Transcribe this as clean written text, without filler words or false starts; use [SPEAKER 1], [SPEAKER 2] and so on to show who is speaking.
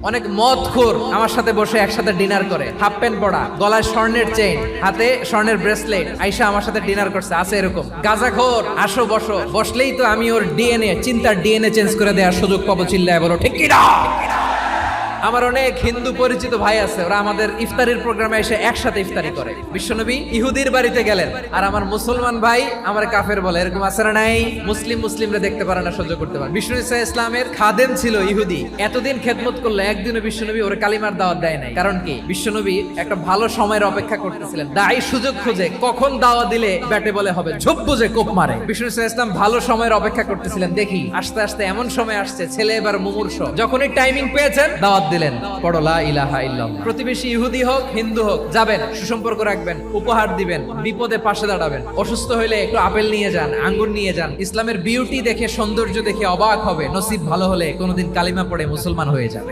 [SPEAKER 1] অনেক মদখোর আমার সাথে বসে একসাথে ডিনার করে, হাফ প্যান্ট পরা, গলায় স্বর্ণের চেইন, হাতে স্বর্ণের ব্রেসলেট, আইসা আমার সাথে ডিনার করছে, আছে এরকম। গাঁজাখোর আসো বসো, বসলেই তো আমি ওর ডিএনএ, চিন্তার ডিএনএ চেঞ্জ করে দেওয়ার সুযোগ পাবো, চিল্লায় বলো ঠিক কি না? আমার অনেক হিন্দু পরিচিত ভাই আছে, ওরা আমাদের ইফতারির প্রোগ্রামে এসে একসাথে ইফতারি করে। বিশ্বনবী ইহুদির বাড়িতে গেলেন, আর আমার মুসলমান ভাই আমার কাফের বলে, এরকম আছে না নাই? মুসলিমরা দেখতে পারে না, সহ্য করতে পারে। বিষ্ণু ইসা ইসলামের খাদেম ছিল ইহুদি, এতদিন খেদমত করলো, একদিনও বিশ্বনবী ওর কালিমার দাওয়াত দেয় নাই। কারণ কি? বিশ্বনবী একটা ভালো সময়ের অপেক্ষা করতেছিলেন, দায়ী সুযোগ খুঁজে কখন দাওয়া দিলে ব্যাটে বলে হবে, ঝোপ বুঝে কোপ মারে। বিষ্ণু ইসা ইসলাম ভালো সময়ের অপেক্ষা করতেছিলেন, দেখি আস্তে আস্তে এমন সময় আসছে, ছেলে এবার মুমূর্ষ, যখনই টাইমিং পেয়েছেন দাওয়াত দিলেন, পড়ো লা ইলাহা ইল্লাল্লাহ। প্রতিবেশী ইহুদি হোক হিন্দু হোক, যাবেন, সুসম্পর্ক রাখবেন, উপহার দিবেন, বিপদে পাশে দাঁড়াবেন, অসুস্থ হইলে একটু আপেল নিয়ে যান, আঙ্গুর নিয়ে যান। ইসলামের বিউটি দেখে, সৌন্দর্য দেখে অবাক হবে, নসিব ভালো হলে কোনোদিন কালিমা পড়ে মুসলমান হয়ে যাবে।